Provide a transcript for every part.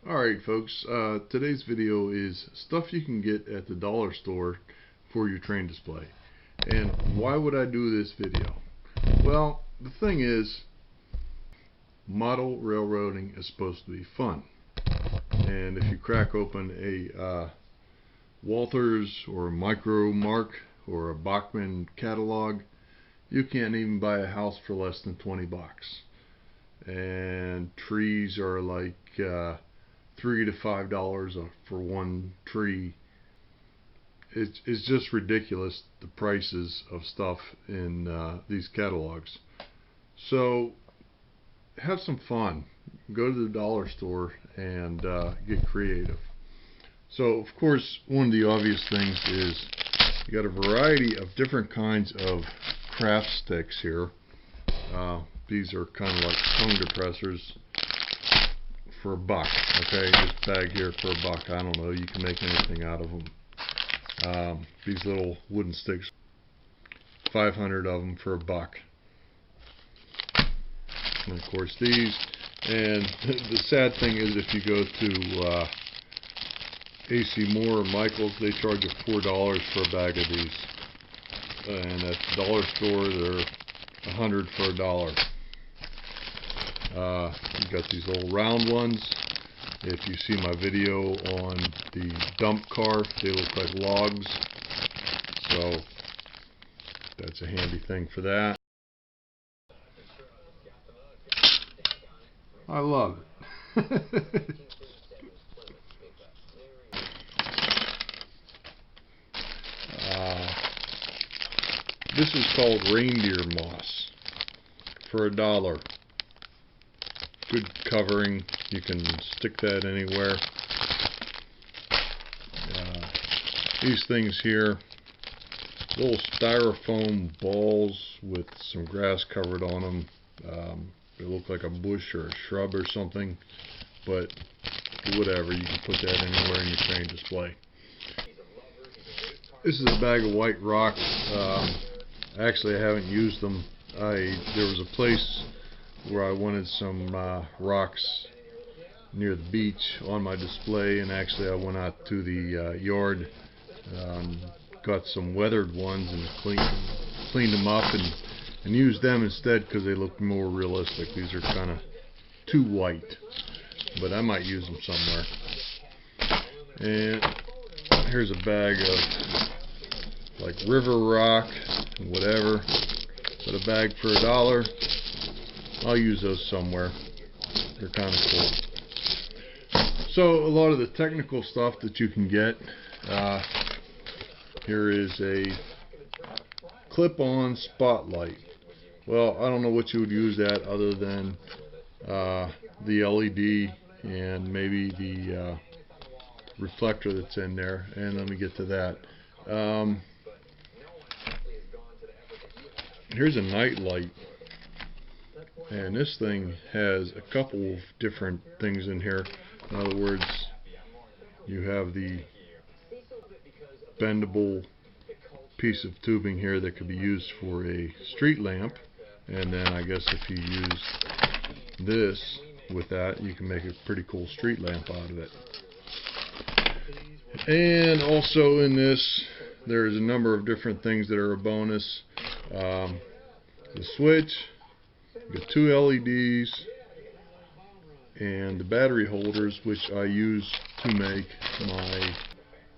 Alright folks, today's video is stuff you can get at the dollar store for your train display. And why would I do this video? Well, the thing is, model railroading is supposed to be fun. And if you crack open a Walthers or a Micro Mark or a Bachmann catalog, you can't even buy a house for less than 20 bucks. And trees are like $3 to $5 for one tree. It's just ridiculous, the prices of stuff in these catalogs. So have some fun. Go to the dollar store and get creative. So of course, one of the obvious things is you got a variety of different kinds of craft sticks here. These are kind of like tongue depressors for $1. Okay, this bag here for $1. I don't know, you can make anything out of them. These little wooden sticks, 500 of them for $1. And of course these. And the sad thing is, if you go to AC Moore or Michael's, they charge you $4 for a bag of these. And at the dollar store, they're 100 for $1. You got these little round ones. If you see my video on the dump car, they look like logs. So that's a handy thing for that. I love it. This is called reindeer moss for $1. Good covering. You can stick that anywhere. These things here, little styrofoam balls with some grass covered on them. They look like a bush or a shrub or something, but whatever, you can put that anywhere in your train display. This is a bag of white rocks. Actually, I haven't used them. There was a place where I wanted some rocks near the beach on my display, and actually I went out to the yard, got some weathered ones and cleaned them up and used them instead because they look more realistic. These are kind of too white, but I might use them somewhere. And here's a bag of like river rock and whatever, but a bag for $1. I'll use those somewhere. They're kind of cool. So a lot of the technical stuff that you can get. Here is a clip-on spotlight. Well, I don't know what you would use that other than the LED and maybe the reflector that's in there. And let me get to that. Here's a night light. And this thing has a couple of different things in here. In other words, you have the bendable piece of tubing here that could be used for a street lamp. And then I guess if you use this with that, you can make a pretty cool street lamp out of it. And also in this, there's a number of different things that are a bonus. The switch. You got 2 LEDs and the battery holders, which I use to make my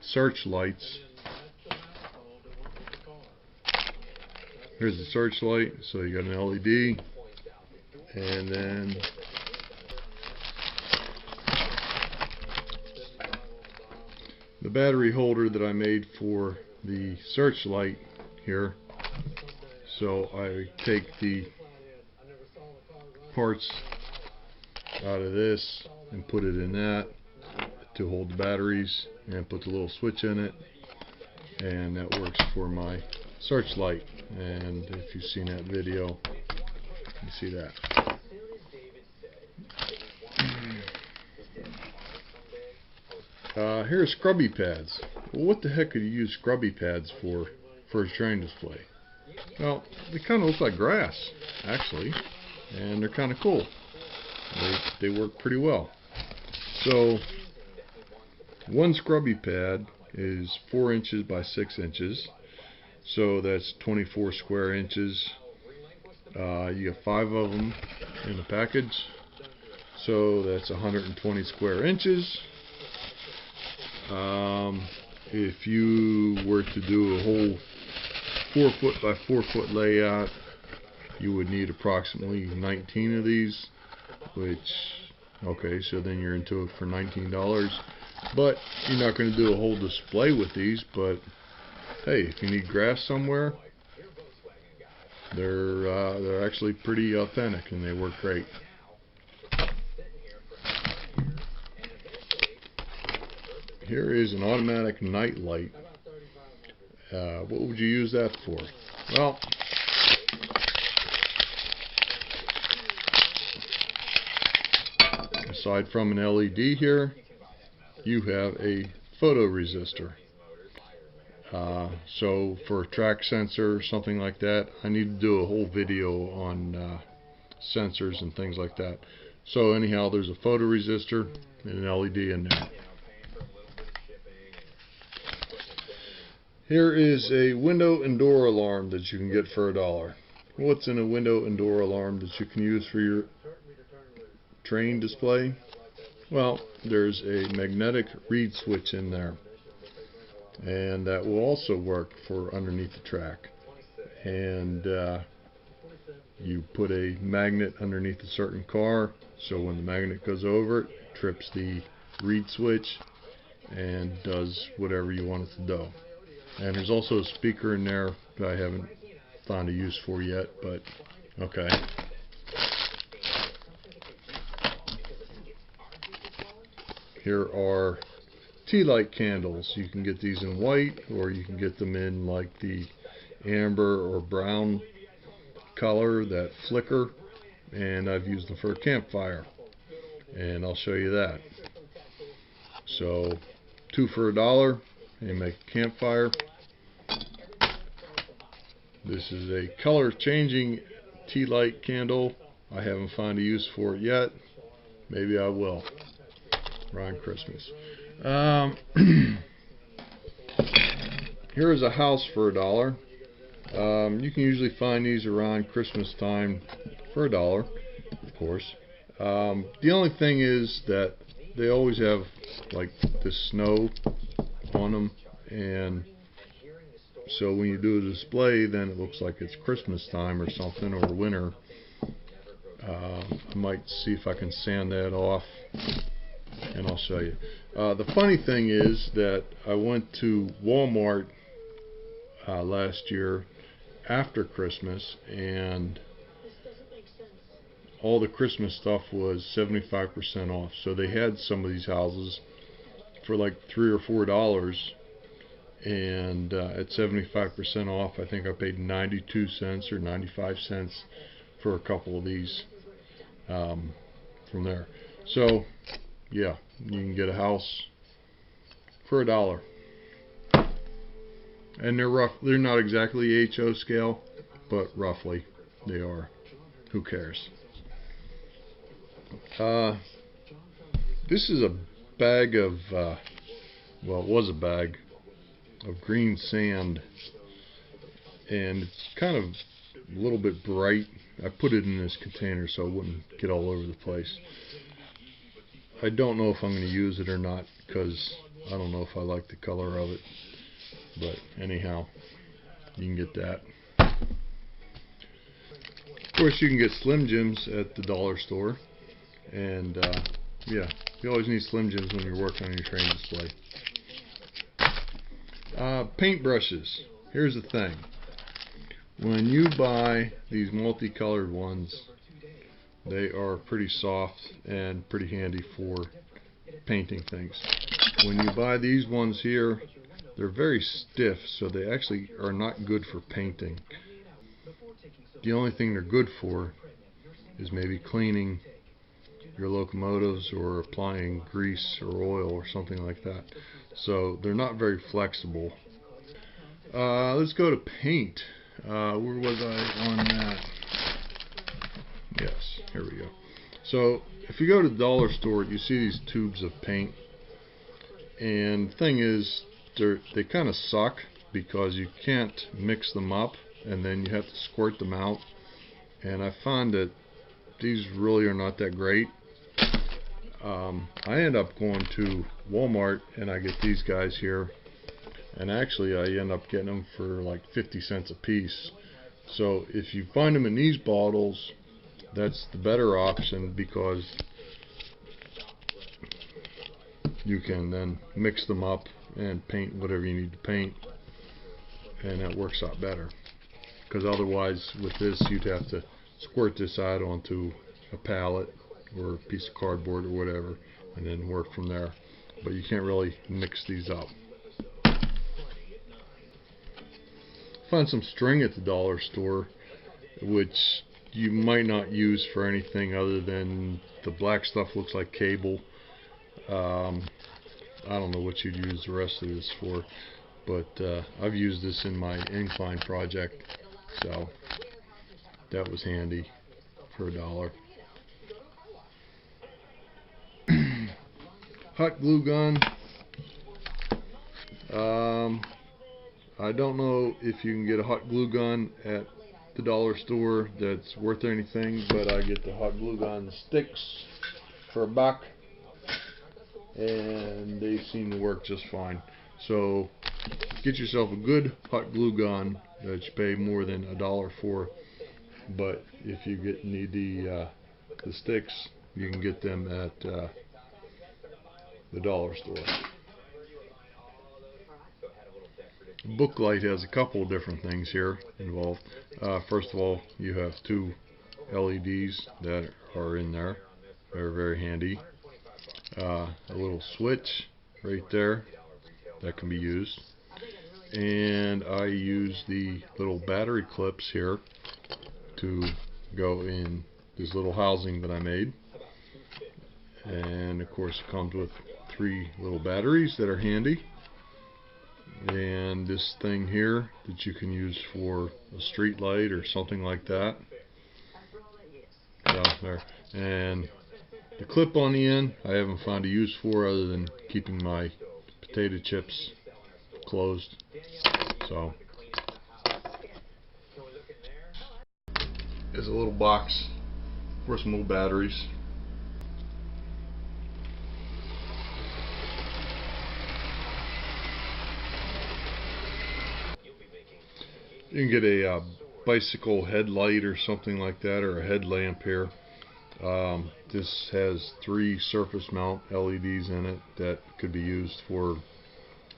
searchlights. Here's the searchlight, so you got an LED, and then the battery holder that I made for the searchlight here. So I take the parts out of this and put it in that to hold the batteries, and put the little switch in it, and that works for my searchlight. And if you've seen that video, you see that. Here's scrubby pads. Well, what the heck could you use scrubby pads for a train display? Well, they kind of look like grass, actually, and they're kind of cool. They work pretty well. So one scrubby pad is 4 inches by 6 inches, so that's 24 square inches. You get 5 of them in the package, so that's 120 square inches. If you were to do a whole 4 foot by 4 foot layout, you would need approximately 19 of these, which, okay, so then you're into it for $19. But you're not going to do a whole display with these, but hey, if you need grass somewhere, they're actually pretty authentic and they work great. Here is an automatic night light. What would you use that for? Well, aside from an LED here, you have a photo resistor. So for a track sensor or something like that, I need to do a whole video on sensors and things like that. So anyhow, there's a photo resistor and an LED in there. Here is a window and door alarm that you can get for $1. What's in a window and door alarm that you can use for your train display? Well, there's a magnetic reed switch in there, and that will also work for underneath the track. And you put a magnet underneath a certain car, so when the magnet goes over it, it trips the reed switch and does whatever you want it to do. And there's also a speaker in there that I haven't found a use for yet, but okay. Here are tea light candles. You can get these in white, or you can get them in like the amber or brown color that flicker, and I've used them for a campfire, and I'll show you that. So 2 for $1 and make a campfire. This is a color changing tea light candle. I haven't found a use for it yet. Maybe I will around Christmas. Here is a house for $1. You can usually find these around Christmas time for $1, of course. The only thing is that they always have like this snow on them, and so when you do a display, then it looks like it's Christmas time or something, or winter. I might see if I can sand that off, and I'll show you. The funny thing is that I went to Walmart last year after Christmas, and all the Christmas stuff was 75% off. So they had some of these houses for like $3 or $4, and at 75% off, I think I paid 92 cents or 95 cents for a couple of these from there. So yeah, you can get a house for $1, and they're not exactly HO scale, but roughly they are. Who cares? This is a bag of well, it was a bag of green sand, and it's kind of a little bit bright. I put it in this container so it wouldn't get all over the place. I don't know if I'm going to use it or not, because I don't know if I like the color of it, but anyhow, you can get that. Of course, you can get Slim Jims at the dollar store, and yeah, you always need Slim Jims when you're working on your train display. Paint brushes. Here's the thing. When you buy these multicolored ones, they are pretty soft and pretty handy for painting things. When you buy these ones here, they're very stiff, so they actually are not good for painting. The only thing they're good for is maybe cleaning your locomotives or applying grease or oil or something like that. So they're not very flexible. Let's go to paint. Where was I on that? Yes, here we go. So if you go to the dollar store, you see these tubes of paint, and the thing is, they kind of suck because you can't mix them up, and then you have to squirt them out. And I find that these really are not that great. I end up going to Walmart and I get these guys here, and actually I end up getting them for like 50 cents a piece. So if you find them in these bottles, that's the better option, because you can then mix them up and paint whatever you need to paint, and that works out better. Because otherwise with this you'd have to squirt this out onto a pallet or a piece of cardboard or whatever, and then work from there. But you can't really mix these up. Find some string at the dollar store, which you might not use for anything other than the black stuff looks like cable. I don't know what you'd use the rest of this for, but I've used this in my incline project, so that was handy for $1. Hot glue gun. I don't know if you can get a hot glue gun at the dollar store that's worth anything, but I get the hot glue gun sticks for $1, and they seem to work just fine. So get yourself a good hot glue gun that you pay more than $1 for, but if you need the sticks, you can get them at the dollar store. Booklight has a couple of different things here involved. First of all, you have 2 LEDs that are in there. They're very handy. A little switch right there that can be used. And I use the little battery clips here to go in this little housing that I made. And of course it comes with 3 little batteries that are handy. And this thing here that you can use for a street light or something like that. So there. And the clip on the end I haven't found a use for other than keeping my potato chips closed. So there's a little box for some little batteries. You can get a bicycle headlight or something like that, or a headlamp here. This has 3 surface mount LEDs in it that could be used for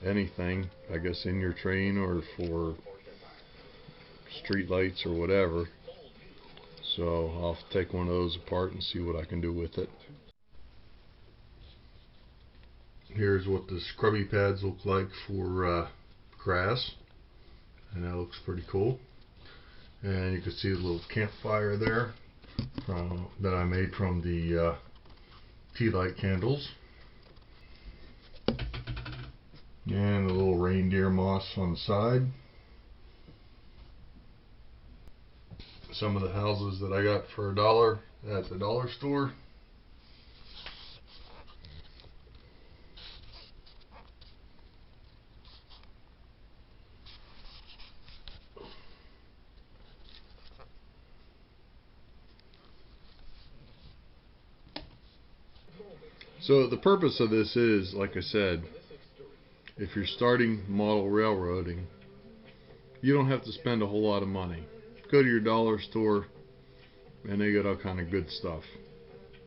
anything, I guess, in your train or for street lights or whatever. So I'll take one of those apart and see what I can do with it. Here's what the scrubby pads look like for grass. And that looks pretty cool. And you can see the little campfire there that I made from the tea light candles. And a little reindeer moss on the side. Some of the houses that I got for $1 at the dollar store. So the purpose of this is, like I said, if you're starting model railroading, you don't have to spend a whole lot of money. Go to your dollar store and they got all kind of good stuff.